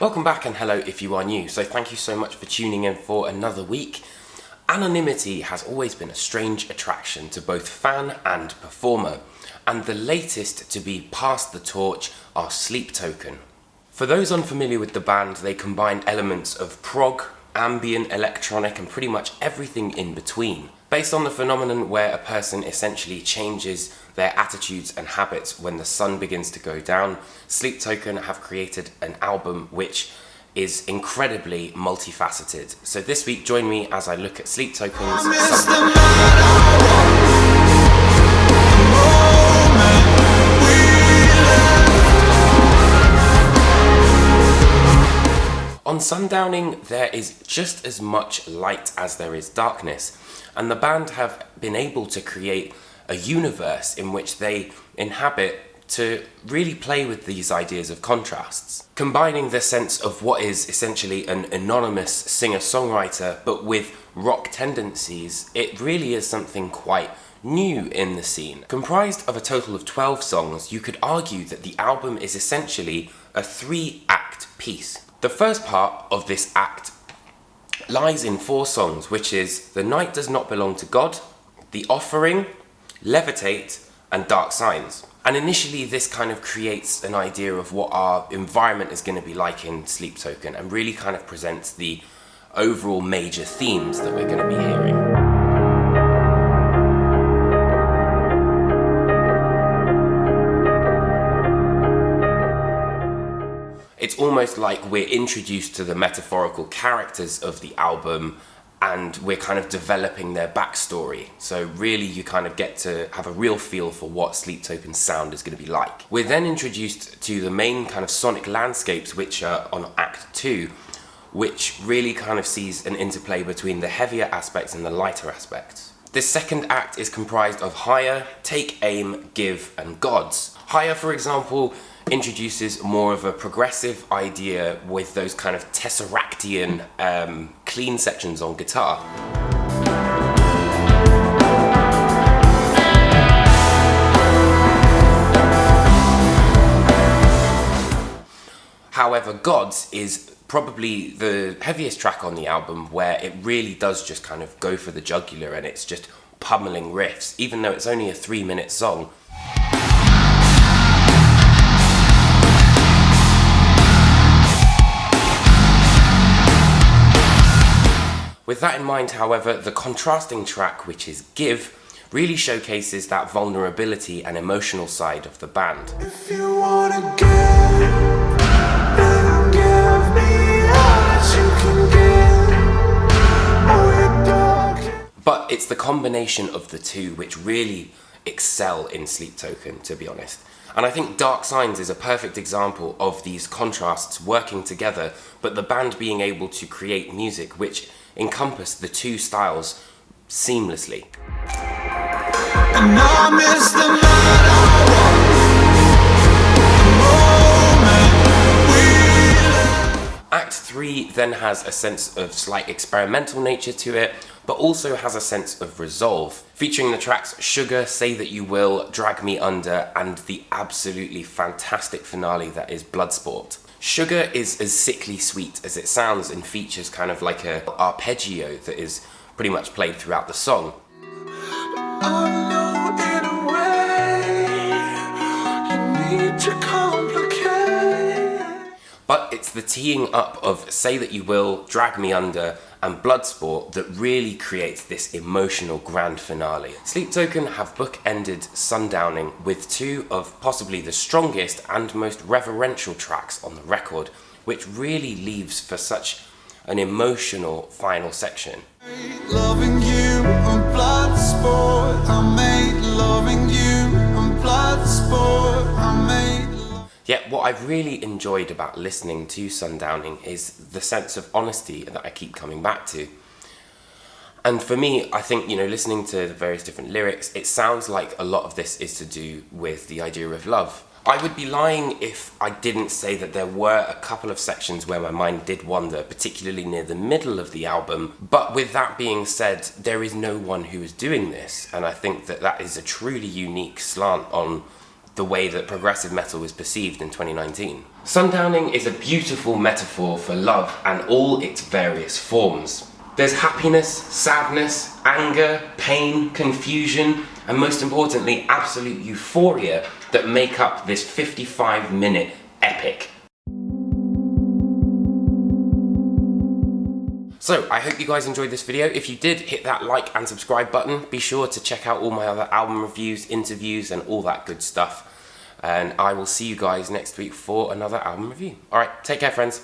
Welcome back and hello if you are new. So thank you so much for tuning in for another week. Anonymity has always been a strange attraction to both fan and performer, and the latest to be passed the torch are Sleep Token. For those unfamiliar with the band, they combine elements of prog, ambient, electronic and pretty much everything in between. Based on the phenomenon where a person essentially changes their attitudes and habits when the sun begins to go down, Sleep Token have created an album which is incredibly multifaceted. So this week, join me as I look at Sleep Token's On Sundowning, there is just as much light as there is darkness, and the band have been able to create a universe in which they inhabit to really play with these ideas of contrasts. Combining the sense of what is essentially an anonymous singer-songwriter but with rock tendencies, it really is something quite new in the scene. Comprised of a total of 12 songs, you could argue that the album is essentially a 3-act piece. The first part of this act lies in 4 songs, which is The Night Does Not Belong to God, The Offering, Levitate, and Dark Signs. And initially this kind of creates an idea of what our environment is going to be like in Sleep Token and really kind of presents the overall major themes that we're going to be hearing. It's almost like we're introduced to the metaphorical characters of the album and we're kind of developing their backstory. So really you kind of get to have a real feel for what Sleep Token's sound is going to be like. We're then introduced to the main kind of sonic landscapes which are on Act 2, which really kind of sees an interplay between the heavier aspects and the lighter aspects. This second act is comprised of Higher, Take Aim, Give and Gods. Higher, for example, introduces more of a progressive idea with those kind of Tesseractian clean sections on guitar. However, Gods is probably the heaviest track on the album, where it really does just kind of go for the jugular and it's just pummeling riffs, even though it's only a 3-minute song. With that in mind, however, the contrasting track, which is Give, really showcases that vulnerability and emotional side of the band. If you wanna give, then give me what you can give. Oh, you're dark. But it's the combination of the two which really excel in Sleep Token, to be honest. And I think Dark Signs is a perfect example of these contrasts working together, but the band being able to create music which encompass the two styles seamlessly. And I miss the night. Act 3 then has a sense of slight experimental nature to it, but also has a sense of resolve, featuring the tracks Sugar, Say That You Will, Drag Me Under, and the absolutely fantastic finale that is Bloodsport. Sugar is as sickly sweet as it sounds and features kind of like an arpeggio that is pretty much played throughout the song. I know in a way you need to complicate. But it's the teeing up of Say That You Will, Drag Me Under and Bloodsport that really creates this emotional grand finale. Sleep Token have bookended Sundowning with 2 of possibly the strongest and most reverential tracks on the record, which really leaves for such an emotional final section. Loving you on Bloodsport, I made loving you on Bloodsport, I made. Yet what I've really enjoyed about listening to Sundowning is the sense of honesty that I keep coming back to. And for me, I think, listening to the various different lyrics, it sounds like a lot of this is to do with the idea of love. I would be lying if I didn't say that there were a couple of sections where my mind did wander, particularly near the middle of the album. But with that being said, there is no one who is doing this, and I think that that is a truly unique slant on the way that progressive metal was perceived in 2019. Sundowning is a beautiful metaphor for love and all its various forms. There's happiness, sadness, anger, pain, confusion, and most importantly, absolute euphoria that make up this 55-minute epic. So, I hope you guys enjoyed this video. If you did, hit that like and subscribe button. Be sure to check out all my other album reviews, interviews, and all that good stuff. And I will see you guys next week for another album review. Alright, take care, friends.